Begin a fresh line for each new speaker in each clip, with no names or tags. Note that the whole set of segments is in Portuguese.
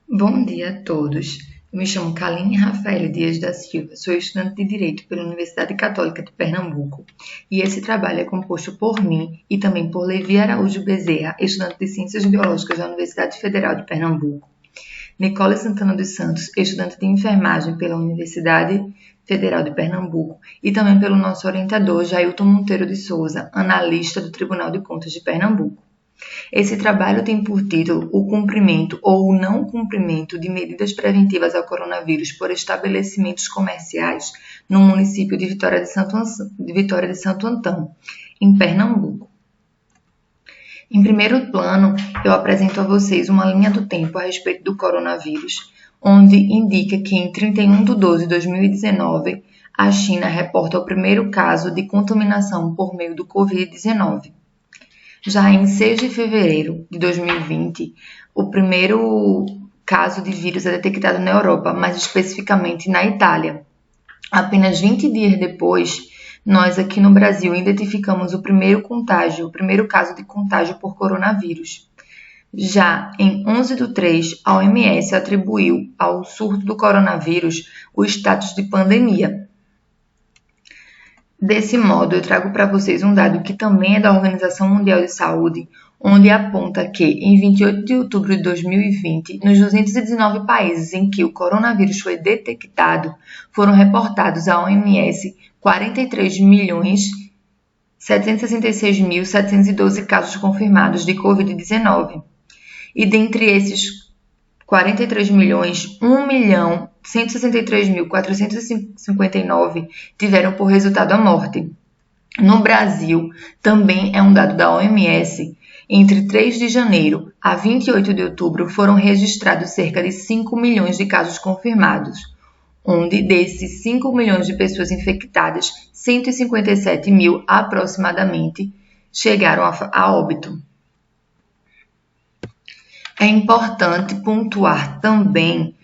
Bom dia a todos. Eu me chamo Kaline Rafael Dias da Silva, sou estudante de Direito pela Universidade Católica de Pernambuco e esse trabalho é composto por mim e também por Levi Araújo Bezerra, estudante de Ciências Biológicas da Universidade Federal de Pernambuco, Nicole Santana dos Santos, estudante de Enfermagem pela Universidade Federal de Pernambuco e também pelo nosso orientador Jailton Monteiro de Souza, analista do Tribunal de Contas de Pernambuco. Esse trabalho tem por título o cumprimento ou o não cumprimento de medidas preventivas ao coronavírus por estabelecimentos comerciais no município de Vitória de Santo Antão, em Pernambuco. Em primeiro plano, eu apresento a vocês uma linha do tempo a respeito do coronavírus, onde indica que em 31/12/2019, a China reporta o primeiro caso de contaminação por meio do Covid-19. Já em 6 de fevereiro de 2020, o primeiro caso de vírus é detectado na Europa, mais especificamente na Itália. Apenas 20 dias depois, nós aqui no Brasil identificamos o primeiro caso de contágio por coronavírus. Já em 11/3, a OMS atribuiu ao surto do coronavírus o status de pandemia. Desse modo, eu trago para vocês um dado que também é da Organização Mundial de Saúde, onde aponta que, em 28 de outubro de 2020, nos 219 países em que o coronavírus foi detectado, foram reportados à OMS 43.766.712 casos confirmados de Covid-19. E dentre esses 43 milhões, 1.163.459 tiveram por resultado a morte. No Brasil, também é um dado da OMS, entre 3 de janeiro a 28 de outubro foram registrados cerca de 5 milhões de casos confirmados, onde desses 5 milhões de pessoas infectadas, 157 mil aproximadamente chegaram a óbito. É importante pontuar também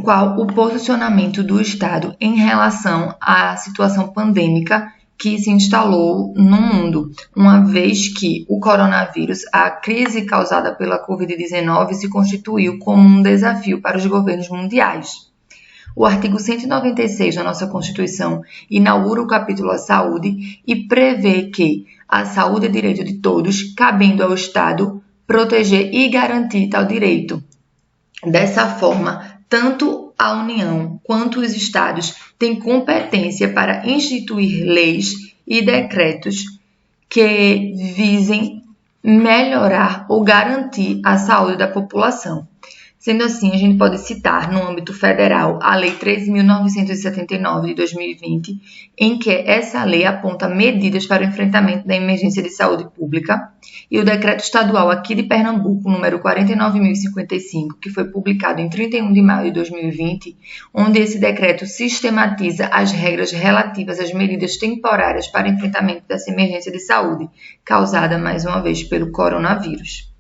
qual o posicionamento do Estado em relação à situação pandêmica que se instalou no mundo, uma vez que o coronavírus, a crise causada pela Covid-19, se constituiu como um desafio para os governos mundiais. O artigo 196 da nossa Constituição inaugura o capítulo à saúde e prevê que a saúde é direito de todos, cabendo ao Estado proteger e garantir tal direito. Dessa forma, tanto a União quanto os Estados têm competência para instituir leis e decretos que visem melhorar ou garantir a saúde da população. Sendo assim, a gente pode citar, no âmbito federal, a Lei 13.979 de 2020, em que essa lei aponta medidas para o enfrentamento da emergência de saúde pública, e o Decreto Estadual aqui de Pernambuco, número 49.055, que foi publicado em 31 de maio de 2020, onde esse decreto sistematiza as regras relativas às medidas temporárias para o enfrentamento dessa emergência de saúde, causada, mais uma vez, pelo coronavírus.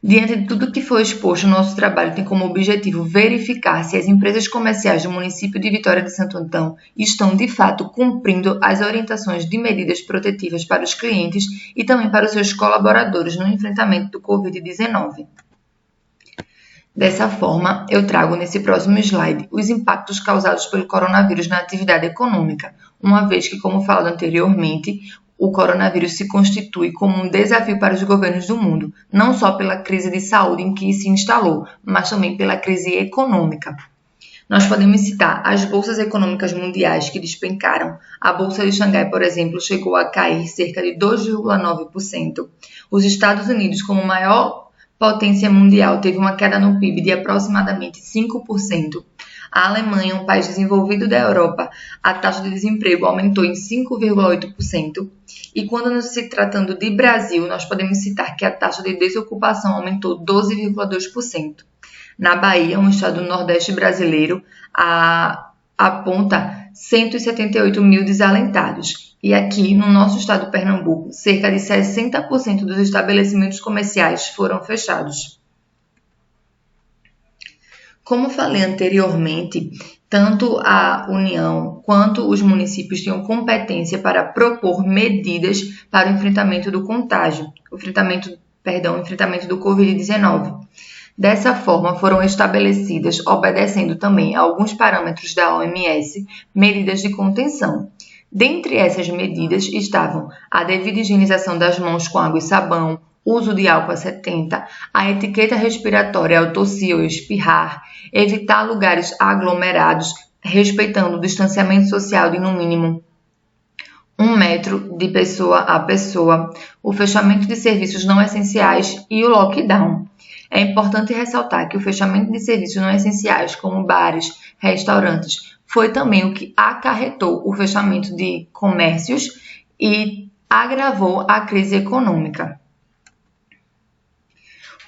Diante de tudo que foi exposto, nosso trabalho tem como objetivo verificar se as empresas comerciais do município de Vitória de Santo Antão estão, de fato, cumprindo as orientações de medidas protetivas para os clientes e também para os seus colaboradores no enfrentamento do Covid-19. Dessa forma, eu trago nesse próximo slide os impactos causados pelo coronavírus na atividade econômica, uma vez que, como falado anteriormente, o coronavírus se constitui como um desafio para os governos do mundo, não só pela crise de saúde em que se instalou, mas também pela crise econômica. Nós podemos citar as bolsas econômicas mundiais que despencaram. A Bolsa de Xangai, por exemplo, chegou a cair cerca de 2,9%. Os Estados Unidos, como maior potência mundial, teve uma queda no PIB de aproximadamente 5%. A Alemanha, um país desenvolvido da Europa, a taxa de desemprego aumentou em 5,8%. E quando se tratando de Brasil, nós podemos citar que a taxa de desocupação aumentou 12,2%. Na Bahia, um estado do Nordeste brasileiro, aponta 178 mil desalentados. E aqui, no nosso estado de Pernambuco, cerca de 60% dos estabelecimentos comerciais foram fechados. Como falei anteriormente, tanto a União quanto os municípios tinham competência para propor medidas para o enfrentamento do contágio, o enfrentamento enfrentamento do Covid-19. Dessa forma, foram estabelecidas, obedecendo também a alguns parâmetros da OMS, medidas de contenção. Dentre essas medidas estavam a devida higienização das mãos com água e sabão, uso de álcool a 70, a etiqueta respiratória ao tossir ou espirrar, evitar lugares aglomerados, respeitando o distanciamento social de no mínimo 1 metro de pessoa a pessoa, o fechamento de serviços não essenciais e o lockdown. É importante ressaltar que o fechamento de serviços não essenciais, como bares, restaurantes, foi também o que acarretou o fechamento de comércios e agravou a crise econômica.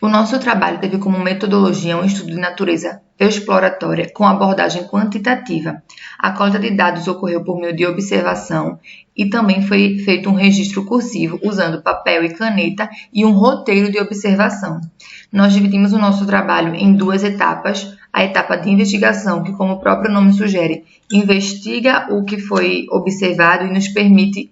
O nosso trabalho teve como metodologia um estudo de natureza exploratória com abordagem quantitativa. A coleta de dados ocorreu por meio de observação e também foi feito um registro cursivo usando papel e caneta e um roteiro de observação. Nós dividimos o nosso trabalho em 2 etapas. A etapa de investigação, que, como o próprio nome sugere, investiga o que foi observado e nos permite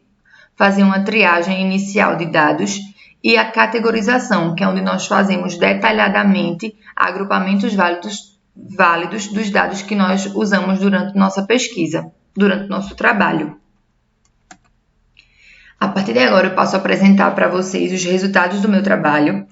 fazer uma triagem inicial de dados, e a categorização, que é onde nós fazemos detalhadamente agrupamentos válidos dos dados que nós usamos durante nossa pesquisa, durante nosso trabalho. A partir de agora, eu passo a apresentar para vocês os resultados do meu trabalho,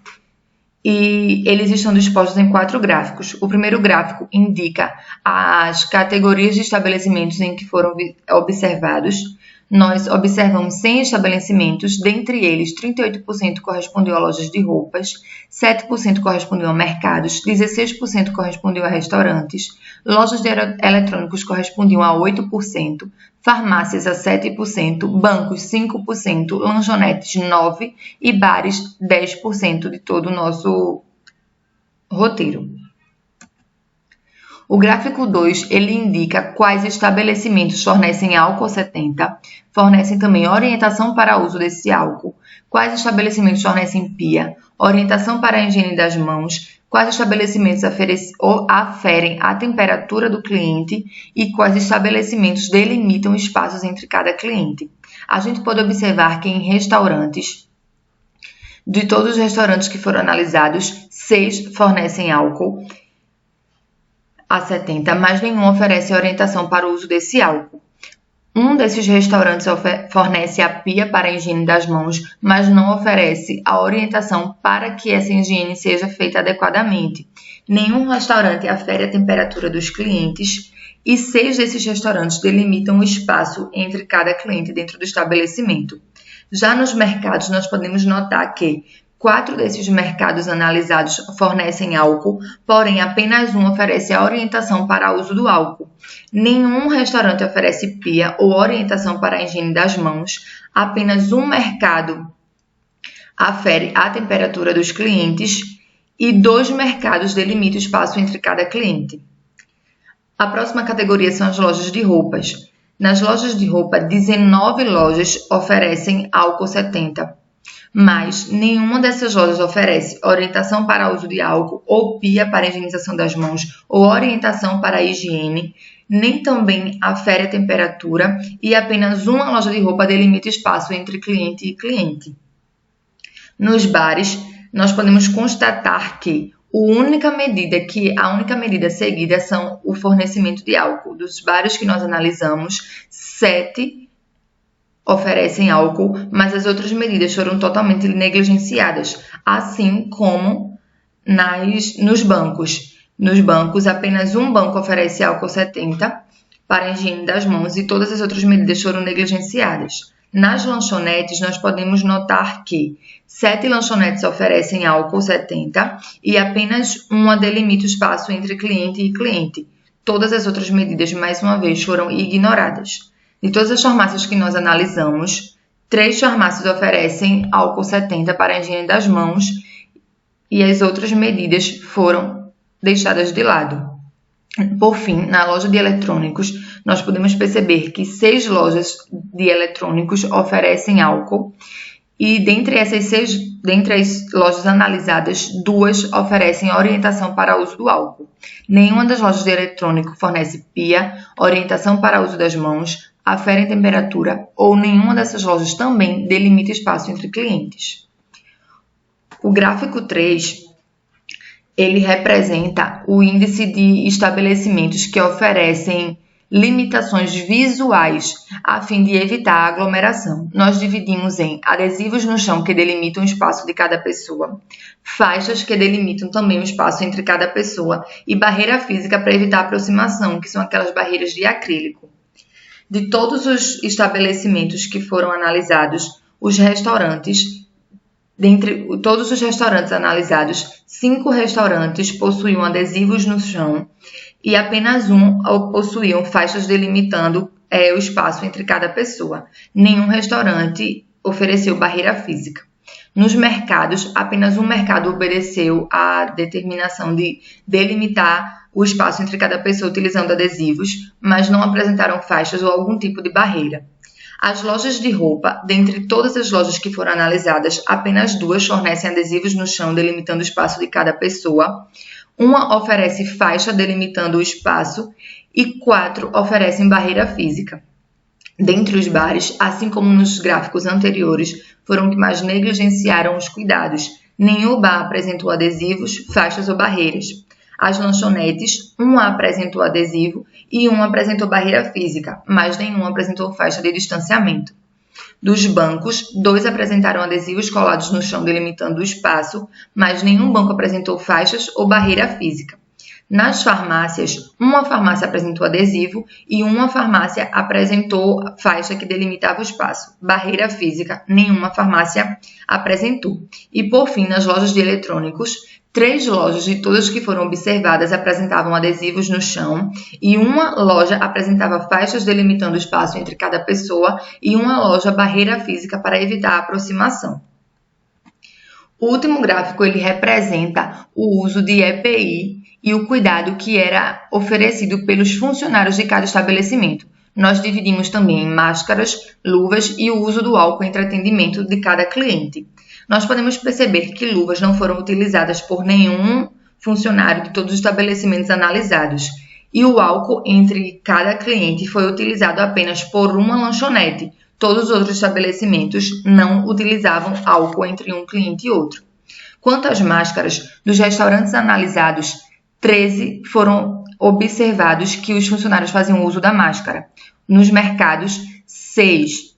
e eles estão dispostos em 4 gráficos. O primeiro gráfico indica as categorias de estabelecimentos em que foram observados. Nós observamos 100 estabelecimentos, dentre eles 38% correspondiam a lojas de roupas, 7% correspondiam a mercados, 16% correspondiam a restaurantes, lojas de eletrônicos correspondiam a 8%, farmácias a 7%, bancos 5%, lanchonetes 9% e bares 10% de todo o nosso roteiro. O gráfico 2, ele indica quais estabelecimentos fornecem álcool 70, fornecem também orientação para uso desse álcool, quais estabelecimentos fornecem pia, orientação para a higiene das mãos, quais estabelecimentos aferem a temperatura do cliente e quais estabelecimentos delimitam espaços entre cada cliente. A gente pode observar que em restaurantes, de todos os restaurantes que foram analisados, 6 fornecem álcool a 70, mas nenhum oferece orientação para o uso desse álcool. Um desses restaurantes fornece a pia para a higiene das mãos, mas não oferece a orientação para que essa higiene seja feita adequadamente. Nenhum restaurante afere a temperatura dos clientes e 6 desses restaurantes delimitam o espaço entre cada cliente dentro do estabelecimento. Já nos mercados, nós podemos notar que 4 desses mercados analisados fornecem álcool, porém apenas um oferece a orientação para o uso do álcool. Nenhum restaurante oferece pia ou orientação para a higiene das mãos, apenas um mercado afere a temperatura dos clientes e 2 mercados delimitam o espaço entre cada cliente. A próxima categoria são as lojas de roupas. Nas lojas de roupa, 19 lojas oferecem álcool 70. Mas nenhuma dessas lojas oferece orientação para uso de álcool ou pia para a higienização das mãos ou orientação para a higiene, nem também afere a temperatura e apenas uma loja de roupa delimita espaço entre cliente e cliente. Nos bares, nós podemos constatar que a única medida seguida são o fornecimento de álcool. Dos bares que nós analisamos, 7 oferecem álcool, mas as outras medidas foram totalmente negligenciadas, assim como nos bancos. Nos bancos, apenas um banco oferece álcool 70 para a higiene das mãos e todas as outras medidas foram negligenciadas. Nas lanchonetes, nós podemos notar que 7 lanchonetes oferecem álcool 70 e apenas uma delimita o espaço entre cliente e cliente. Todas as outras medidas, mais uma vez, foram ignoradas. De todas as farmácias que nós analisamos, 3 farmácias oferecem álcool 70 para a higiene das mãos e as outras medidas foram deixadas de lado. Por fim, na loja de eletrônicos, nós podemos perceber que 6 lojas de eletrônicos oferecem álcool e dentre as lojas analisadas, 2 oferecem orientação para o uso do álcool. Nenhuma das lojas de eletrônico fornece pia, orientação para o uso das mãos, afere temperatura ou nenhuma dessas lojas também delimita espaço entre clientes. O gráfico 3, ele representa o índice de estabelecimentos que oferecem limitações visuais a fim de evitar a aglomeração. Nós dividimos em adesivos no chão que delimitam o espaço de cada pessoa, faixas que delimitam também o espaço entre cada pessoa e barreira física para evitar a aproximação, que são aquelas barreiras de acrílico. De todos os estabelecimentos que foram analisados, dentre todos os restaurantes analisados, 5 restaurantes possuíam adesivos no chão e apenas um possuíam faixas delimitando o espaço entre cada pessoa. Nenhum restaurante ofereceu barreira física. Nos mercados, apenas um mercado obedeceu à determinação de delimitar o espaço entre cada pessoa utilizando adesivos, mas não apresentaram faixas ou algum tipo de barreira. As lojas de roupa, dentre todas as lojas que foram analisadas, apenas 2 fornecem adesivos no chão delimitando o espaço de cada pessoa. Uma oferece faixa delimitando o espaço e 4 oferecem barreira física. Dentre os bares, assim como nos gráficos anteriores, foram que mais negligenciaram os cuidados. Nenhum bar apresentou adesivos, faixas ou barreiras. As lanchonetes, um apresentou adesivo e um apresentou barreira física, mas nenhum apresentou faixa de distanciamento. Dos bancos, 2 apresentaram adesivos colados no chão delimitando o espaço, mas nenhum banco apresentou faixas ou barreira física. Nas farmácias, uma farmácia apresentou adesivo e uma farmácia apresentou faixa que delimitava o espaço. Barreira física, nenhuma farmácia apresentou. E por fim, nas lojas de eletrônicos, 3 lojas de todas que foram observadas apresentavam adesivos no chão e uma loja apresentava faixas delimitando o espaço entre cada pessoa e uma loja barreira física para evitar a aproximação. O último gráfico ele representa o uso de EPI e o cuidado que era oferecido pelos funcionários de cada estabelecimento. Nós dividimos também em máscaras, luvas e o uso do álcool entre atendimento de cada cliente. Nós podemos perceber que luvas não foram utilizadas por nenhum funcionário de todos os estabelecimentos analisados e o álcool entre cada cliente foi utilizado apenas por uma lanchonete. Todos os outros estabelecimentos não utilizavam álcool entre um cliente e outro. Quanto às máscaras, dos restaurantes analisados, 13 foram observados que os funcionários faziam uso da máscara. Nos mercados, 6.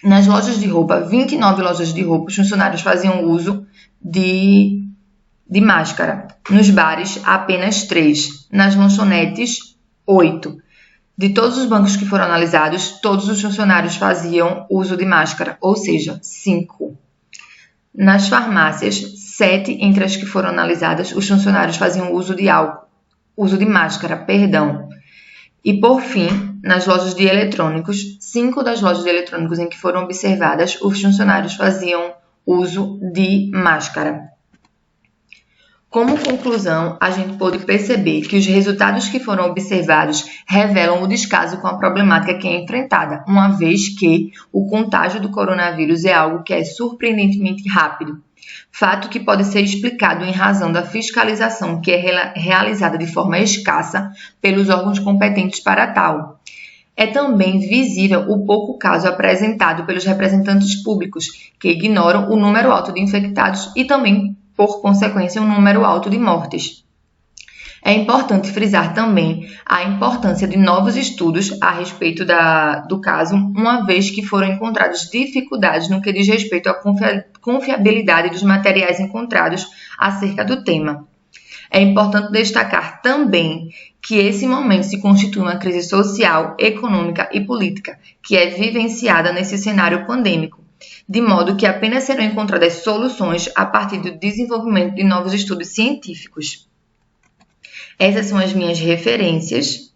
Nas lojas de roupa, 29 lojas de roupa, os funcionários faziam uso de máscara. Nos bares, apenas 3. Nas lanchonetes, 8. De todos os bancos que foram analisados, todos os funcionários faziam uso de máscara, ou seja, 5. Nas farmácias, 7 entre as que foram analisadas, os funcionários faziam uso de máscara. E por fim, nas lojas de eletrônicos, 5 das lojas de eletrônicos em que foram observadas, os funcionários faziam uso de máscara. Como conclusão, a gente pôde perceber que os resultados que foram observados revelam o descaso com a problemática que é enfrentada, uma vez que o contágio do coronavírus é algo que é surpreendentemente rápido. Fato que pode ser explicado em razão da fiscalização que é realizada de forma escassa pelos órgãos competentes para tal. É também visível o pouco caso apresentado pelos representantes públicos, que ignoram o número alto de infectados e também, por consequência, um número alto de mortes. É importante frisar também a importância de novos estudos a respeito do caso, uma vez que foram encontradas dificuldades no que diz respeito à confiabilidade dos materiais encontrados acerca do tema. É importante destacar também que esse momento se constitui uma crise social, econômica e política, que é vivenciada nesse cenário pandêmico, de modo que apenas serão encontradas soluções a partir do desenvolvimento de novos estudos científicos. Essas são as minhas referências.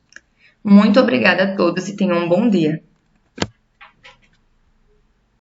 Muito obrigada a todos e tenham um bom dia.